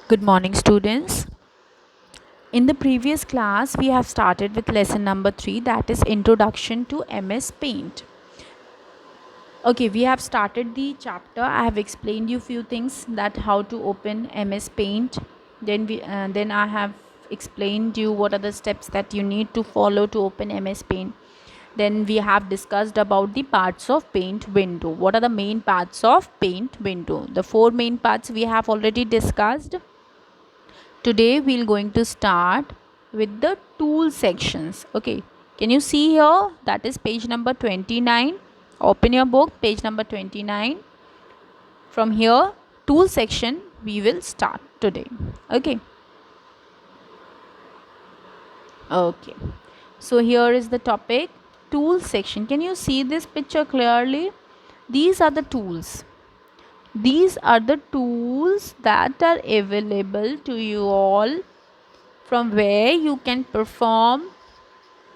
Good morning, students. In the previous class, we have started with lesson number 3, that is Introduction to MS Paint. Okay, we have started the chapter. I have explained you few things, that how to open MS Paint. Then I have explained you what are the steps that you need to follow to open MS Paint. Then we have discussed about the parts of paint window. What are the main parts of paint window? The 4 main parts we have already discussed. Today we're going to start with the tool sections. Okay, can you see here, that is page number 29. Open your book, page number 29. From here, tool section we will start today. Okay, so here is the topic, tool section. Can you see this picture clearly? These are the tools. These are the tools that are available to you all, from where you can perform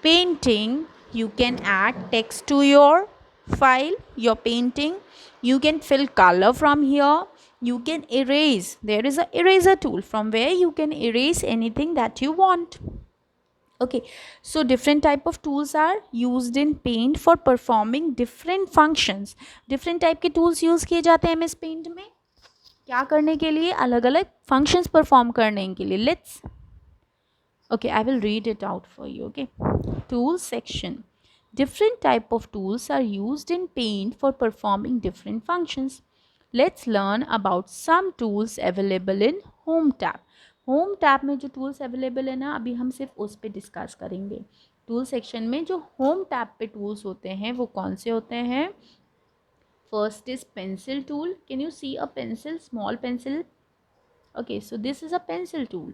painting. You can add text to your file, your painting. You can fill color from here. You can erase. There is a eraser tool from where you can erase anything that you want. Okay, so different type of tools are used in paint for performing different functions. Different type के tools use किए जाते हैं MS Paint में क्या करने के लिए, अलग अलग functions perform करने के लिए. Let's Okay, I will read it out for you. Okay, tools section. Different type of tools are used in paint for performing different functions. Let's learn about some tools available in home tab. Home tab में जो tools available है ना, अभी हम सिर्फ उस पर discuss करेंगे. टूल सेक्शन में जो होम टैब पे टूल्स होते हैं वो कौन से होते हैं? First is pencil tool. Can you see a pencil, small pencil? Okay, so this is a pencil tool.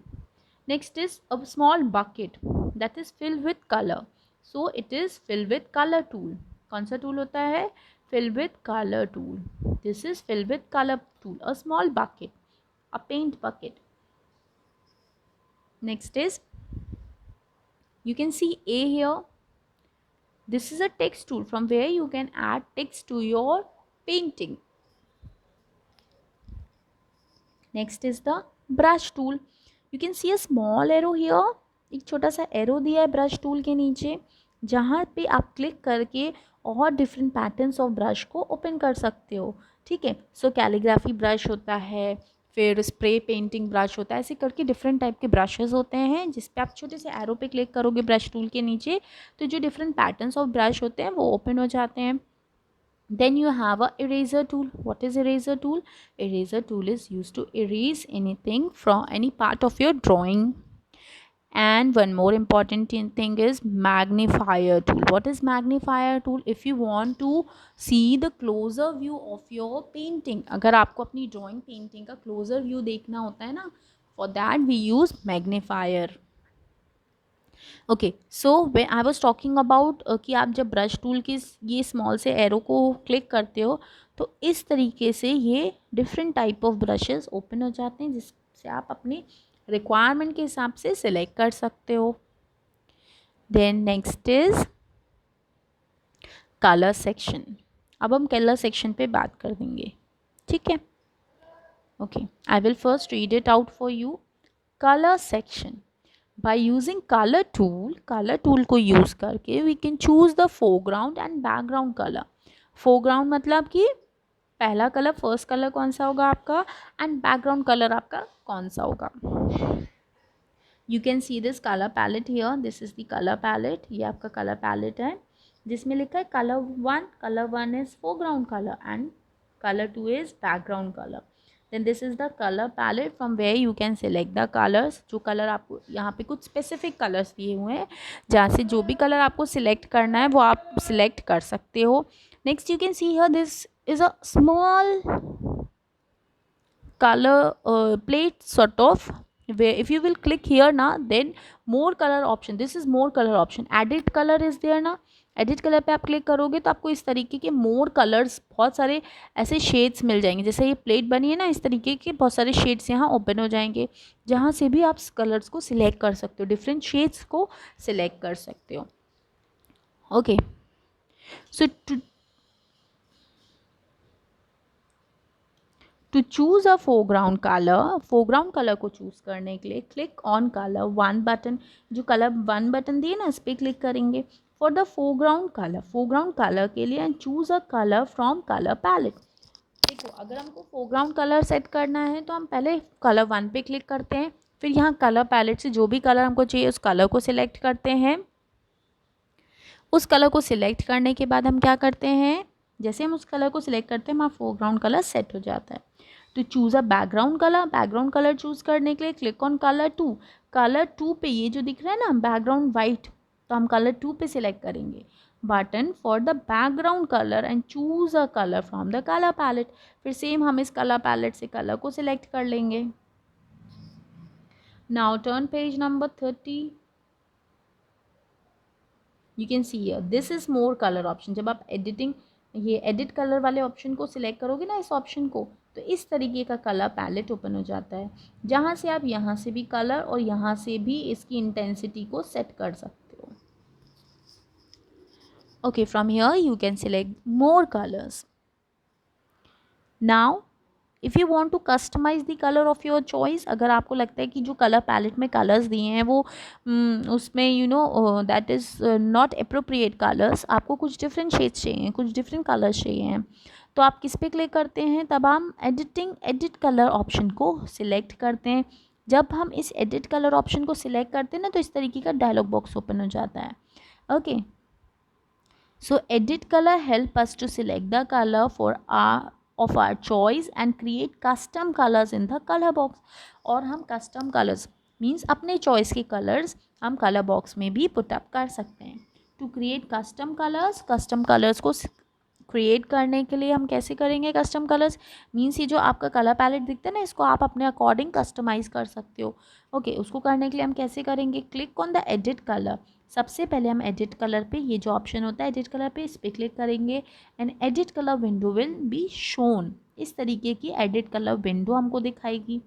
Next is a small bucket that is filled with color. So it is filled with color tool. कौन सा tool होता है? Fill with color tool. This is filled with color tool. A small bucket, a paint bucket. Next is, you can see A here. This is a text tool from where you can add text to your painting. Next is the brush tool. You can see a small arrow here. एक छोटा सा arrow दिया है brush tool के नीचे, जहाँ पे आप क्लिक करके और डिफरेंट पैटर्न्स ऑफ ब्रश को ओपन कर सकते हो. ठीक है, सो कैलीग्राफी ब्रश होता है, फिर स्प्रे पेंटिंग ब्रश होता है, ऐसे करके डिफरेंट टाइप के ब्रशेस होते हैं जिस पे आप छोटे से एरो पे क्लिक करोगे ब्रश टूल के नीचे, तो जो डिफरेंट पैटर्न्स ऑफ ब्रश होते हैं वो ओपन हो जाते हैं. Then you have a eraser tool. What is eraser tool? Eraser tool is used to erase anything from any part of your drawing. And one more important thing is magnifier tool. What is magnifier tool? If you want to see the closer view of your painting, अगर आपको अपनी drawing painting का closer view देखना होता है ना, for that we use magnifier. Okay, so way I was talking about कि आप जब ब्रश टूल की ये स्मॉल से एरो को क्लिक करते हो तो इस तरीके से ये different type of brushes open हो जाते हैं जिससे आप अपनी रिक्वायरमेंट के हिसाब से सिलेक्ट कर सकते हो. Then next is colour section. अब हम कलर सेक्शन पे बात कर देंगे. ठीक है, okay, I will first read it out for you. Colour section. By using color tool को यूज़ करके we can choose the foreground and background color. foreground मतलब कि पहला कलर, फर्स्ट कलर कौन सा होगा आपका, एंड बैकग्राउंड कलर आपका कौन सा होगा. You can see this colour palette here. This is the colour palette. ये आपका कलर पैलेट है जिसमें लिखा है colour one is foreground colour and colour two is background colour. then this is the color palette from where you can select the colors. जो colour आपको यहाँ पे कुछ स्पेसिफिक कलर्स दिए हुए हैं जहाँ से जो भी कलर आपको सिलेक्ट करना है वो आप सिलेक्ट कर सकते हो. Next you can see here this is a small color plate sort of, where if you will click here ना, then more color option, this is more color option, edit color is there ना. Edit colour पे आप click करोगे तो आपको इस तरीके के मोर कलर्स, बहुत सारे ऐसे शेड्स मिल जाएंगे. जैसे ये प्लेट बनी है ना, इस तरीके के बहुत सारे शेड्स यहाँ ओपन हो जाएंगे जहाँ से भी आप कलर्स को सिलेक्ट कर सकते हो, डिफरेंट शेड्स को सिलेक्ट कर सकते हो. Okay, so to choose a foreground colour को चूज़ करने के लिए click on colour one button, जो कलर वन बटन दिए ना इस पर क्लिक करेंगे फॉर द फोरग्राउंड कलर के लिए, and choose a colour from colour palette. देखो अगर हमको फोरग्राउंड कलर सेट करना है तो हम पहले कलर वन पे क्लिक करते हैं, फिर यहाँ कलर पैलेट से जो भी कलर हमको चाहिए उस कलर को सिलेक्ट करते हैं। उस कलर को सिलेक्ट करने के बाद हम क्या करते हैं, जैसे हम उस कलर को सिलेक्ट करते हैं हमारा फोरग्राउंड कलर सेट हो जाता है। तो चूज़ अ बैकग्राउंड कलर चूज़ करने के लिए क्लिक ऑन कलर टू पे, ये जो दिख रहा है ना बैकग्राउंड वाइट, तो हम कलर टू पे सिलेक्ट करेंगे button for the background colour and choose a colour from the colour palette. फिर सेम हम इस कलर पैलेट से कलर को सिलेक्ट कर लेंगे। Now turn page number 30। You can see here this is more colour option. जब आप ये एडिट कलर वाले ऑप्शन को सिलेक्ट करोगे ना, इस ऑप्शन को, तो इस तरीके का कलर पैलेट ओपन हो जाता है, जहाँ से आप यहाँ से भी कलर और यहाँ से भी इसकी इंटेंसिटी को सेट कर सकते हो। Okay, from here you can select more colours. Now if you want to customise the colour of your choice, अगर आपको लगता है कि जो कलर पैलेट में कलर्स दिए हैं वो उसमें that is not appropriate colours, आपको कुछ डिफरेंट शेड्स चाहिए, कुछ डिफरेंट कलर्स चाहिए, तो आप किस पे क्लिक करते हैं, तब हम एडिट कलर ऑप्शन को सिलेक्ट करते हैं। जब हम इस एडिट कलर ऑप्शन को सिलेक्ट करते हैं ना, तो इस तरीके का डायलॉग बॉक्स ओपन हो जाता है। Okay, so edit colour help us to select the colour of our choice and create custom colors in the color box। और हम custom colors means अपने choice के colors हम color box में भी put up कर सकते हैं। to create custom colors को क्रिएट करने के लिए हम कैसे करेंगे कस्टम कलर्स, मीन्स ये जो आपका कलर पैलेट दिखता है ना, इसको आप अपने अकॉर्डिंग कस्टमाइज़ कर सकते हो। ओके, उसको करने के लिए हम कैसे करेंगे, click on the edit colour. सबसे पहले हम एडिट कलर पे, ये जो ऑप्शन होता है एडिट कलर पे, इस पर क्लिक करेंगे and edit colour window will be shown. इस तरीके की एडिट कलर विंडो हमको दिखाएगी।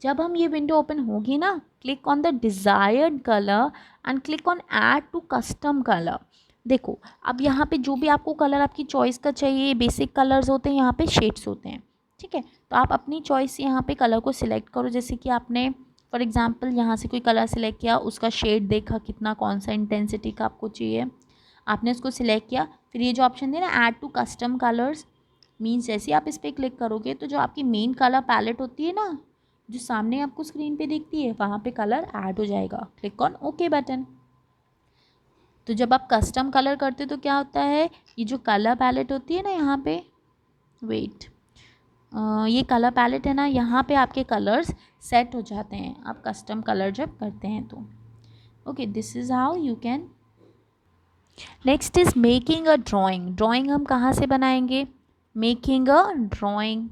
जब हम ये विंडो ओपन होगी ना, click on the desired colour and click on add to custom colour. देखो अब यहाँ पे जो भी आपको कलर आपकी चॉइस का चाहिए, बेसिक कलर्स होते हैं, यहाँ पे शेड्स होते हैं, ठीक है। तो आप अपनी चॉइस से यहाँ पे कलर को सिलेक्ट करो। जैसे कि आपने फॉर एग्जांपल यहाँ से कोई कलर सिलेक्ट किया, उसका शेड देखा कितना, कौन सा इंटेंसिटी का आपको चाहिए, आपने उसको सिलेक्ट किया। फिर ये जो ऑप्शन है ना add to custom colours, means जैसे आप इस पर क्लिक करोगे तो जो आपकी मेन कलर पैलेट होती है ना, जो सामने आपको स्क्रीन पे दिखती है, वहाँ पे कलर ऐड हो जाएगा। Click on okay button. तो जब आप कस्टम कलर करते हो तो क्या होता है, ये जो कलर पैलेट होती है ना यहाँ पे, ये कलर पैलेट है ना, यहाँ पे आपके कलर्स सेट हो जाते हैं आप कस्टम कलर जब करते हैं तो। Okay, this is how you can. Next is making a drawing हम कहाँ से बनाएंगे, making a drawing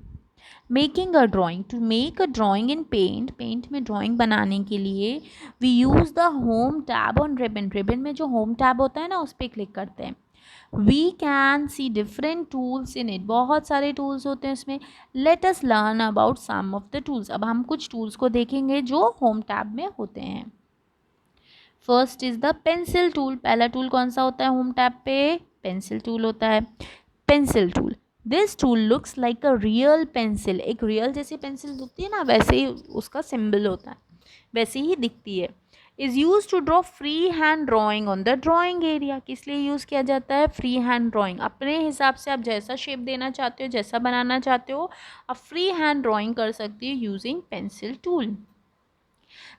to make a drawing in paint में ड्राइंग बनाने के लिए we use the home tab on ribbon में जो होम टैब होता है ना, उस पर क्लिक करते हैं। We can see different tools in it, बहुत सारे टूल्स होते हैं उसमें। Let us learn about some of the tools. अब हम कुछ टूल्स को देखेंगे जो होम टैब में होते हैं। First is the pencil tool. पहला टूल कौन सा होता है होम टैब पे, पेंसिल टूल होता है। Pencil tool, this tool looks like a real pencil. एक रियल जैसी पेंसिल दिखती है ना, वैसे ही उसका सिंबल होता है, वैसे ही दिखती है। Is use to draw free hand drawing on the drawing area. किस लिए यूज़ किया जाता है, फ्री हैंड ड्राइंग। अपने हिसाब से आप जैसा शेप देना चाहते हो, जैसा बनाना चाहते हो, आप फ्री हैंड ड्राइंग कर सकते हो using pencil tool.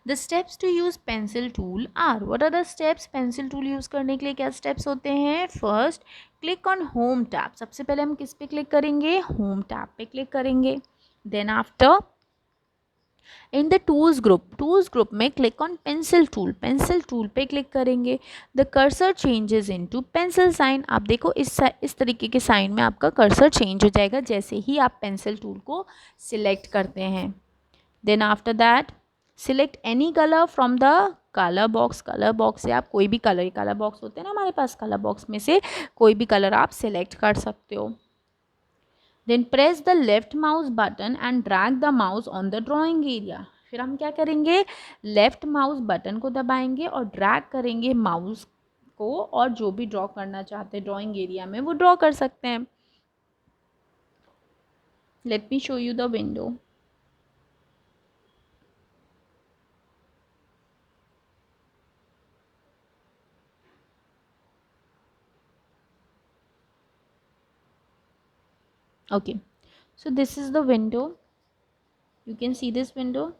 The steps to use pencil tool are, what are the steps, pencil tool use करने के लिए क्या स्टेप्स होते हैं। First, click on home tab. सबसे पहले हम किस पे क्लिक करेंगे, होम टैब पे क्लिक करेंगे। Then after in the tools group में क्लिक ऑन पेंसिल टूल पे क्लिक करेंगे। The cursor changes into pencil sign. आप देखो इस तरीके के साइन में आपका कर्सर चेंज हो जाएगा जैसे ही आप पेंसिल टूल को सिलेक्ट करते हैं। Then after that select any colour from the colour box से आप कोई भी कलर बॉक्स होते हैं ना हमारे पास, कलर बॉक्स में से कोई भी कलर आप सिलेक्ट कर सकते हो। Then press the left mouse button and drag the mouse on the drawing area. फिर हम क्या करेंगे, लेफ्ट माउस बटन को दबाएंगे और ड्रैग करेंगे माउस को, और जो भी ड्रॉ करना चाहते हैं ड्राइंग एरिया में वो ड्रॉ कर सकते हैं। Let me show you the window. Okay, so this is the window. You can see this window.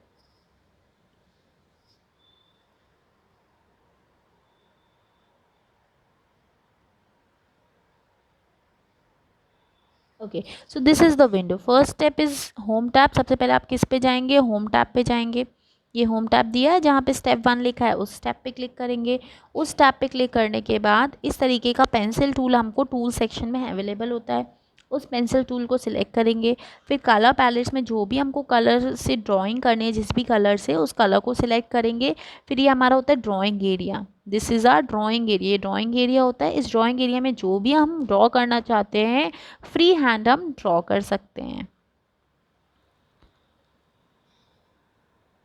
Okay, so this is the window. First step is home tab. सबसे पहले आप किस पे जाएंगे? होम टैब पे जाएंगे. ये होम टैब दिया है जहाँ पे स्टेप 1 लिखा है, उस टैब पे क्लिक करेंगे. उस टैब पे क्लिक करने के बाद इस तरीके का पेंसिल टूल हमको टूल सेक्शन में अवेलेबल होता है. उस पेंसिल टूल को सिलेक्ट करेंगे. फिर कलर पैलेट्स में जो भी हमको कलर से ड्राइंग करनी है, जिस भी कलर से, उस कलर को सिलेक्ट करेंगे. फिर ये हमारा होता है drawing area. This is our drawing area. ये ड्राइंग एरिया होता है. इस ड्राइंग एरिया में जो भी हम ड्रॉ करना चाहते हैं, फ्री हैंड हम ड्रॉ कर सकते हैं.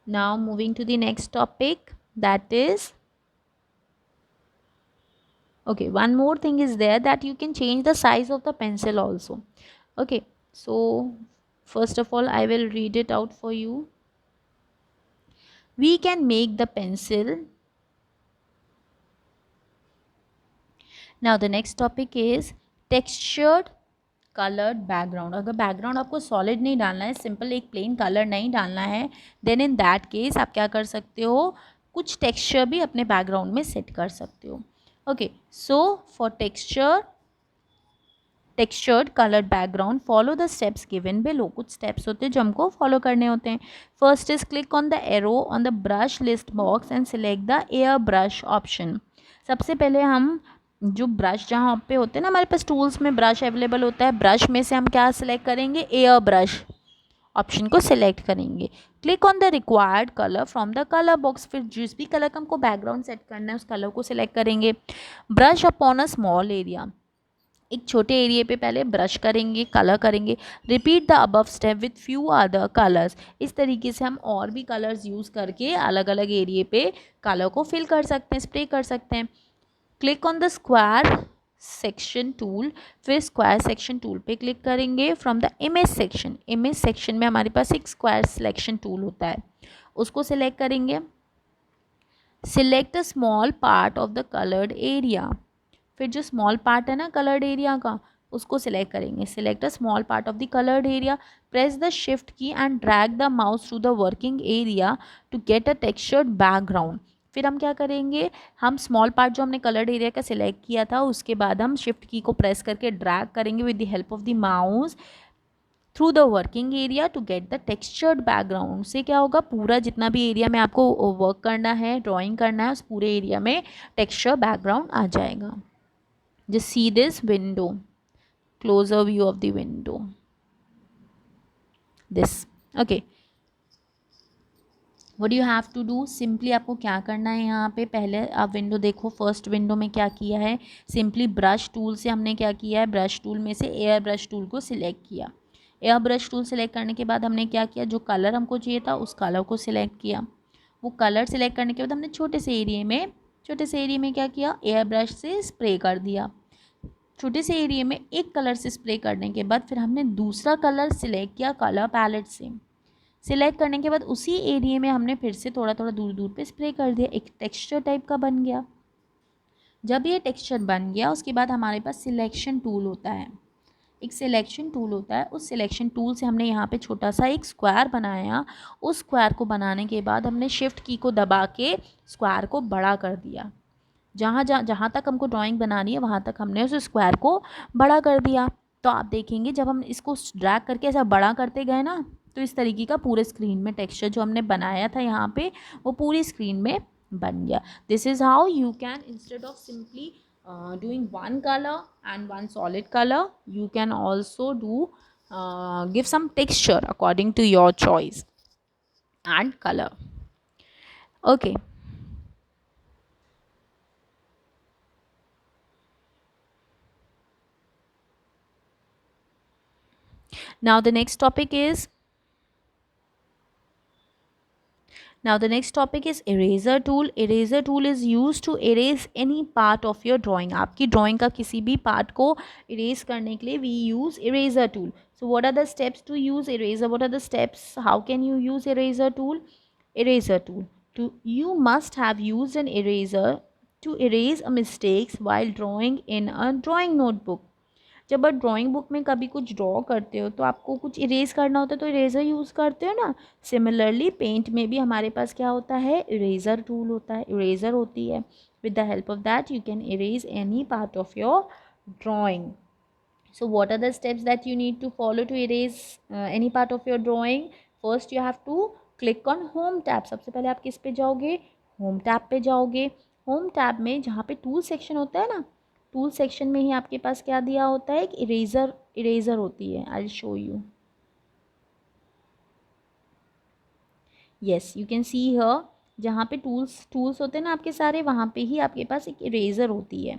Now moving to the next topic, that is, okay, one more thing is there, that you can change the size of the pencil also. Okay, so first of all I will read it out for you. We can make the pencil. Now the next topic is textured coloured background. अगर background आपको solid नहीं डालना है, simple एक plain colour नहीं डालना है, then in that case आप क्या कर सकते हो? कुछ टेक्सचर भी अपने बैकग्राउंड में सेट कर सकते हो. Okay, so for textured coloured background follow the steps given below. कुछ स्टेप्स होते हैं जो हमको फॉलो करने होते हैं. First is click on the arrow on the brush list box and select the air brush option. सबसे पहले हम जो ब्रश जहाँ पे होते हैं ना, हमारे पास टूल्स में ब्रश अवेलेबल होता है, ब्रश में से हम क्या सिलेक्ट करेंगे? एयर ब्रश ऑप्शन को सिलेक्ट करेंगे. Click on the required colour from the colour box. फिर जिस भी कलर का हमको बैकग्राउंड सेट करना है, उस कलर को सिलेक्ट करेंगे. Brush upon a small area. एक छोटे एरिया पे पहले ब्रश करेंगे, कलर करेंगे. Repeat the above step with few other colours. इस तरीके से हम और भी कलर्स यूज़ करके अलग अलग एरिया पे कलर को फिल कर सकते हैं, स्प्रे कर सकते हैं. Click on the square section tool. फिर स्क्वायर सेक्शन टूल पे क्लिक करेंगे. फ्रॉम द इमेज सेक्शन में हमारे पास एक स्क्वायर सिलेक्शन टूल होता है, उसको सिलेक्ट करेंगे. Select the small part of the coloured area. फिर जो स्मॉल पार्ट है ना कलर्ड एरिया का, उसको सिलेक्ट करेंगे. Select the small part of the coloured area. Press the shift key and drag the mouse through the working area to get a textured background. फिर हम क्या करेंगे? हम स्मॉल पार्ट जो हमने कलर्ड एरिया का सिलेक्ट किया था, उसके बाद हम शिफ्ट की को प्रेस करके ड्रैग करेंगे with the help of the mouse through the working area to get the textured background. से क्या होगा? पूरा जितना भी एरिया में आपको वर्क करना है, ड्राइंग करना है, उस पूरे एरिया में टेक्सचर बैकग्राउंड आ जाएगा. Just see this window, closer view of the window, this. Okay, what do you have to do? Simply आपको क्या करना है? यहाँ पे पहले आप विंडो देखो. फर्स्ट विंडो में क्या किया है? सिंपली ब्रश टूल से हमने क्या किया है? ब्रश टूल में से एयर ब्रश टूल को सिलेक्ट किया. एयर ब्रश टूल सिलेक्ट करने के बाद हमने क्या किया? जो कलर हमको चाहिए था, उस कलर को सिलेक्ट किया. वो कलर सिलेक्ट करने के बाद हमने छोटे से एरिया में क्या किया? एयर ब्रश से स्प्रे कर दिया. छोटे से एरिया में एक कलर से स्प्रे करने के बाद फिर हमने दूसरा कलर सिलेक्ट किया कलर पैलेट से. सिलेक्ट करने के बाद उसी एरिया में हमने फिर से थोड़ा थोड़ा दूर दूर पे स्प्रे कर दिया. एक टेक्सचर टाइप का बन गया. जब ये टेक्सचर बन गया, उसके बाद हमारे पास सिलेक्शन टूल होता है. एक सिलेक्शन टूल होता है. उस सिलेक्शन टूल से हमने यहाँ पे छोटा सा एक स्क्वायर बनाया. उस स्क्वायर को बनाने के बाद हमने शिफ्ट की को दबा के स्क्वायर को बड़ा कर दिया. जहाँ तक हमको ड्राइंग बनानी है, वहाँ तक हमने उस स्क्वायर को बड़ा कर दिया. तो आप देखेंगे जब हम इसको ड्रैग करके ऐसा बड़ा करते गए ना, तो इस तरीके का पूरे स्क्रीन में टेक्सचर जो हमने बनाया था यहाँ पे, वो पूरी स्क्रीन में बन गया. This is how you can, instead of simply doing one color and one solid color, you can also do give some texture according to your choice and color. Okay, now the next topic is eraser tool. Eraser tool is used to erase any part of your drawing. आपकी drawing का किसी भी part को erase करने के लिए we use eraser tool. So what are the steps to use eraser? What are the steps? How can you use eraser tool? Eraser tool. You must have used an eraser to erase a mistakes while drawing in a drawing notebook. जब आप drawing book में कभी कुछ draw करते हो तो आपको कुछ इरेज करना होता है तो इरेज़र यूज़ करते हो ना. सिमिलरली पेंट में भी हमारे पास क्या होता है, इरेज़र टूल होता है, इरेज़र होती है. With the help of that you can erase any part of your drawing. So what are the steps that you need to follow to erase any part of your drawing? First you have to click on home tab. सबसे पहले आप किस पे जाओगे, home tab पे जाओगे. home tab में जहाँ पे tool section होता है ना, tool section में ही आपके पास क्या दिया होता है, एक इरेज़र होती है. I'll show you. Yes, you can see here जहाँ पे टूल्स होते हैं ना आपके सारे, वहाँ पे ही आपके पास एक इरेज़र होती है.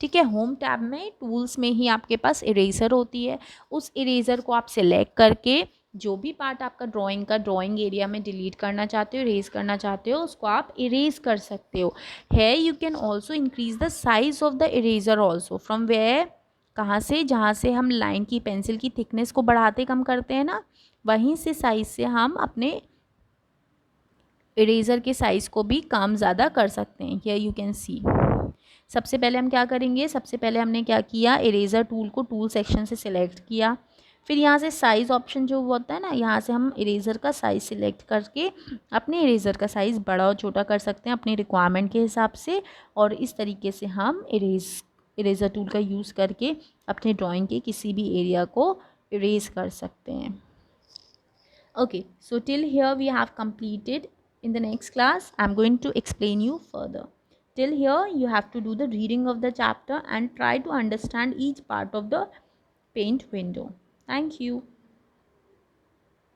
ठीक है, होम टैब में टूल्स में ही आपके पास इरेज़र होती है. उस इरेज़र को आप सिलेक्ट करके जो भी पार्ट आपका ड्राइंग एरिया में डिलीट करना चाहते हो, इरेज करना चाहते हो, उसको आप इरेज कर सकते हो. है you can also increase the size of the eraser also. From where, कहाँ से, जहाँ से हम लाइन की पेंसिल की थिकनेस को बढ़ाते कम करते हैं ना, वहीं से साइज से हम अपने इरेज़र के साइज़ को भी कम ज़्यादा कर सकते हैं. हियर यू कैन सी. सबसे पहले हम क्या करेंगे, सबसे पहले हमने क्या किया, इरेज़र टूल को टूल सेक्शन से सिलेक्ट किया. फिर यहाँ से साइज़ ऑप्शन जो होता है ना, यहाँ से हम इरेज़र का साइज़ सिलेक्ट करके अपने इरेज़र का साइज़ बड़ा और छोटा कर सकते हैं अपनी रिक्वायरमेंट के हिसाब से. और इस तरीके से हम इरेज़र टूल का यूज़ करके अपने ड्राइंग के किसी भी एरिया को इरेज़ कर सकते हैं. Okay, so till here we have completed. In the next class, I'm going to explain you further. Till here, you have to do the reading of the chapter and try to understand each part of the paint window. Thank you.